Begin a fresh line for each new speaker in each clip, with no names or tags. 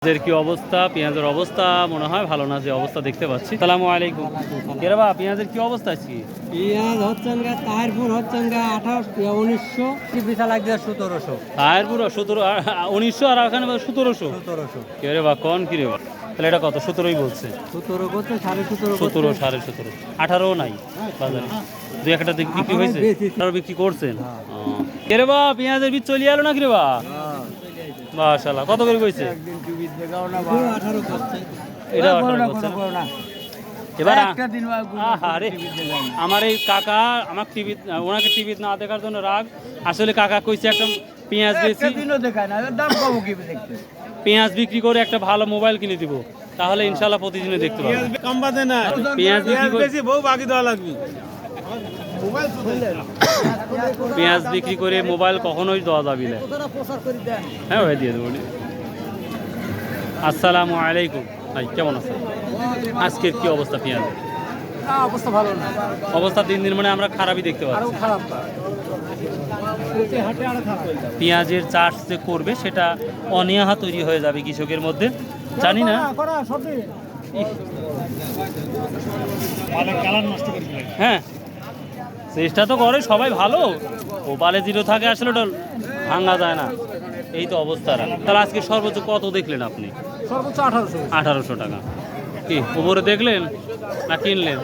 পেঁয়াজের কি অবস্থা? পেঁয়াজের অবস্থা মনে হয় ভালো না, যে অবস্থা দেখতে পাচ্ছি। আসসালামু আলাইকুম। কেরাবা পেঁয়াজের কি অবস্থা আজকে?
পেঁয়াজ হচ্ছেন গা তাহিরপুর হচ্ছেন গা 1900 বিশা লাগছে 1700
তাহিরপুর 1900 আর ওখানে 1700। কে বা কোন কি রে বা? তাহলে এটা কত? 17ই বলছে।
17 করতে 17.5
17, 17.5, 18ও নাই বাজারে। দুই একটা বিক্রি হয়েছে, আরো বিক্রি করছেন। কেরে বা পেঁয়াজের বীজ চলে এলো না কি রে বা? মাশাআল্লাহ, কত করে কইছে? এটা 18 করছে না? এবার আরে আমার এই কাকা আমার টিভি, ওনাকে টিভি না দেখার জন্য রাগ। আসলে কাকা কইছে একটা পেঁয়াজ বেশি পেঁয়াজ বিক্রি করে একটা ভালো মোবাইল কিনে দিব, তাহলে ইনশাল্লাহ প্রতিদিনে দেখতে পাবো। পেঁয়াজ বিক্রি করে পেঁয়াজ বিক্রি করে মোবাইল কখনোই দেওয়া যাবে না। হ্যাঁ ভাই, দিয়ে দেবো। আসসালামু আলাইকুম ভাই, কেমন আছেন? আজকের কি অবস্থা পেঁয়াজ?
অবস্থা ভালো না,
অবস্থা দিন দিন মানে আমরা খারাপই দেখতে পাচ্ছি। পেঁয়াজের চাষ যে করবে সেটা অনীহা তৈরি হয়ে যাবে কৃষকের মধ্যে, জানি না। হ্যাঁ, চেষ্টা তো করে সবাই ভালো, ও পালে জিরো থাকে, আসলে ওটা ভাঙা যায় না। এই তো অবস্থা। তাহলে আজকে সর্বোচ্চ কত দেখলেন আপনি?
সর্বোচ্চ
1800 টাকা। কি উপরে দেখলেন না কিনলেন?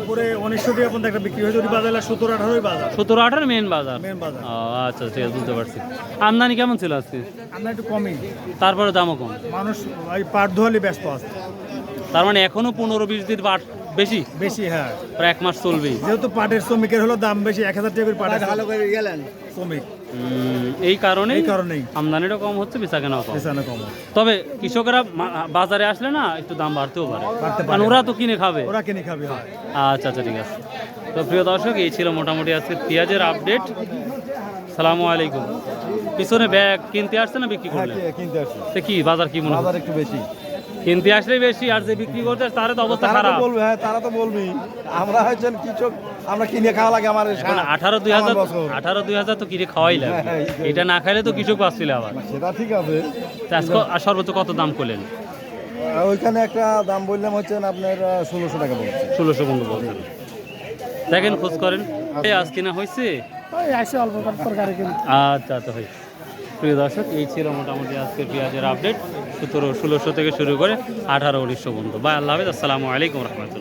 উপরে 1900 দিয়ে পর্যন্ত একটা বিক্রি হয়েছে, ওই বাজারে 17-18 বাজার।
17-18 মেন বাজার।
মেন বাজার।
আচ্ছা, ঠিক আছে, বুঝতে পারছি। আমদানি কেমন ছিল আজকে?
আমরা একটু কমই,
তারপরে দামও কম।
মানুষ ওই পাট ধোয়ালি ব্যস্ত আছে।
তার মানে এখনো 15-20 দিন পাট বেশি
বেশি, হ্যাঁ,
প্রায় 1 মাস চলবেই।
যেহেতু পাটের শ্রমিকের হলো দাম বেশি, 1000 টাকা করে পাটের ভালো করে গেলেন শ্রমিক,
এই কারণেই
কারণেই
আমদানিটা কম হচ্ছে, বেচাকেনাও কম।
বেচানো কম।
তবে কৃষকেরা বাজারে আসলে না একটু দাম বাড়তেও পারে, কারণ ওরা তো কিনে খাবে।
ওরা কিনে খাবে, হয়।
আচ্ছা, ঠিক আছে। তো প্রিয় দর্শক, এই ছিল মোটামুটি আজকে পেঁয়াজের আপডেট। সালামু আলাইকুম। পিছনে ব্যাগ কিনতে আসছে না বিক্রি করলে?
কিনতে আসছে।
সে কি বাজার কি মনে হয়?
বাজার একটু বেশি।
কিনতে আসলেই বেশি, আর যে বিক্রি করতে আসে তার তো অবস্থা খারাপ।
বলবে, হ্যাঁ, তারা তো বলবেই। আমরা হচ্ছেন কৃষক, আমরা কিনে খাওয়া লাগে। আমার
18-2000 তো কিনে খাওয়াই লাগে। এটা না খাইলে তো কৃষক পাচ্ছিল আবার।
সেটা ঠিক আছে।
আর সর্বোচ্চ কত দাম করলেন?
ওইখানে একটা দাম বললাম হচ্ছেন আপনার 1600 টাকা বলছে।
1600 বলছেন। দেখেন, খোঁজ করেন। আজ কিনা হয়েছে? আচ্ছা ভাই। প্রিয় দর্শক, এই ছিল মোটামুটি আজকের পেঁয়াজের আপডেট। 1600 থেকে শুরু করে 18-1900 পর্যন্ত। বাই, আল্লাহ হাফেজ। আসসালামু আলাইকুম রহমতুল্লাহ।